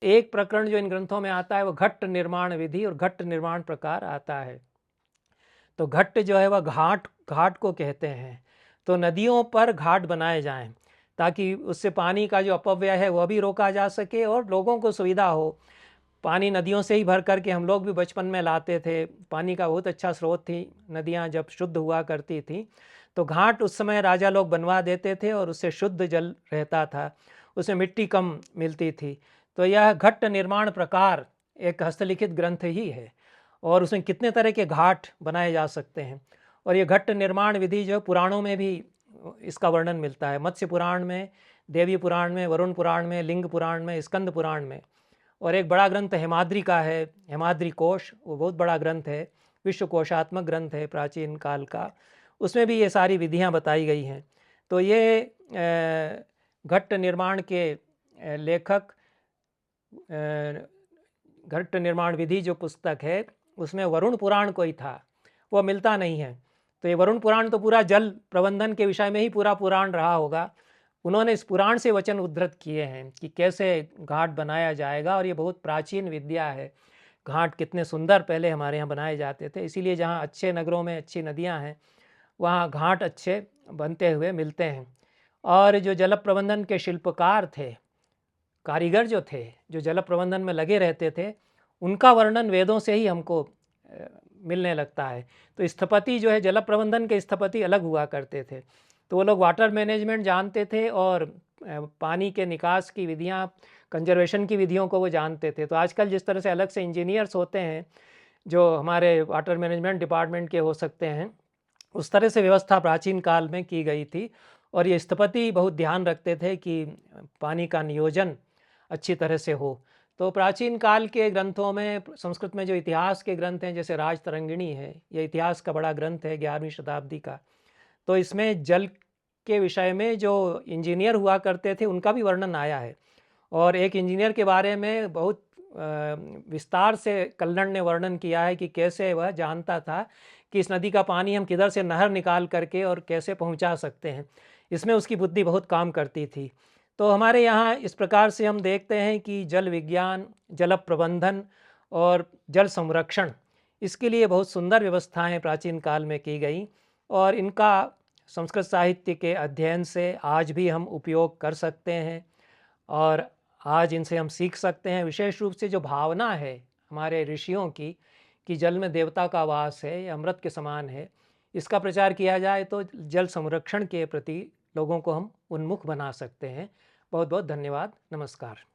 एक प्रकरण जो इन ग्रंथों में आता है वो घट निर्माण विधि और घट निर्माण प्रकार आता है। तो घट जो है वह घाट घाट को कहते हैं। तो नदियों पर घाट बनाए जाएं ताकि उससे पानी का जो अपव्यय है वह भी रोका जा सके और लोगों को सुविधा हो। पानी नदियों से ही भर करके हम लोग भी बचपन में लाते थे। पानी का बहुत अच्छा स्रोत थी नदियाँ, जब शुद्ध हुआ करती थी तो घाट उस समय राजा लोग बनवा देते थे और उससे शुद्ध जल रहता था, उसमें मिट्टी कम मिलती थी। तो यह घट निर्माण प्रकार एक हस्तलिखित ग्रंथ ही है और उसमें कितने तरह के घाट बनाए जा सकते हैं। और ये घट निर्माण विधि जो पुराणों में भी इसका वर्णन मिलता है। मत्स्य पुराण में, देवी पुराण में, वरुण पुराण में, लिंग पुराण में, स्कंद पुराण में। और एक बड़ा ग्रंथ हेमाद्रि का है, हेमाद्रि कोश, वो बहुत बड़ा ग्रंथ है, विश्व कोशात्मक ग्रंथ है प्राचीन काल का। उसमें भी ये सारी विधियां बताई गई हैं। तो ये घट निर्माण के लेखक, घट निर्माण विधि जो पुस्तक है उसमें वरुण पुराण कोई था, वो मिलता नहीं है। तो ये वरुण पुराण तो पूरा जल प्रबंधन के विषय में ही पूरा पुराण रहा होगा। उन्होंने इस पुराण से वचन उद्धृत किए हैं कि कैसे घाट बनाया जाएगा, और ये बहुत प्राचीन विद्या है। घाट कितने सुंदर पहले हमारे यहाँ बनाए जाते थे, इसीलिए जहाँ अच्छे नगरों में अच्छी नदियाँ हैं वहाँ घाट अच्छे बनते हुए मिलते हैं। और जो जल प्रबंधन के शिल्पकार थे, कारीगर जो थे, जो जल प्रबंधन में लगे रहते थे, उनका वर्णन वेदों से ही हमको मिलने लगता है। तो स्थपति जो है, जल प्रबंधन के स्थपति अलग हुआ करते थे। तो वो लोग वाटर मैनेजमेंट जानते थे और पानी के निकास की विधियाँ, कंजर्वेशन की विधियों को वो जानते थे। तो आजकल जिस तरह से अलग से इंजीनियर्स होते हैं जो हमारे वाटर मैनेजमेंट डिपार्टमेंट के हो सकते हैं, उस तरह से व्यवस्था प्राचीन काल में की गई थी। और ये स्थपति बहुत ध्यान रखते थे कि पानी का नियोजन अच्छी तरह से हो। तो प्राचीन काल के ग्रंथों में, संस्कृत में जो इतिहास के ग्रंथ हैं, जैसे राजतरंगिणी है, ये इतिहास का बड़ा ग्रंथ है 11वीं शताब्दी का। तो इसमें जल के विषय में जो इंजीनियर हुआ करते थे उनका भी वर्णन आया है। और एक इंजीनियर के बारे में बहुत विस्तार से कल्हड़ ने वर्णन किया है कि कैसे वह जानता था कि इस नदी का पानी हम किधर से नहर निकाल करके और कैसे पहुंचा सकते हैं। इसमें उसकी बुद्धि बहुत काम करती थी। तो हमारे यहाँ इस प्रकार से हम देखते हैं कि जल विज्ञान, जल प्रबंधन और जल संरक्षण, इसके लिए बहुत सुंदर व्यवस्थाएं प्राचीन काल में की गई और इनका संस्कृत साहित्य के अध्ययन से आज भी हम उपयोग कर सकते हैं और आज इनसे हम सीख सकते हैं। विशेष रूप से जो भावना है हमारे ऋषियों की कि जल में देवता का वास है, या अमृत के समान है, इसका प्रचार किया जाए तो जल संरक्षण के प्रति लोगों को हम उन्मुख बना सकते हैं। बहुत बहुत धन्यवाद। नमस्कार।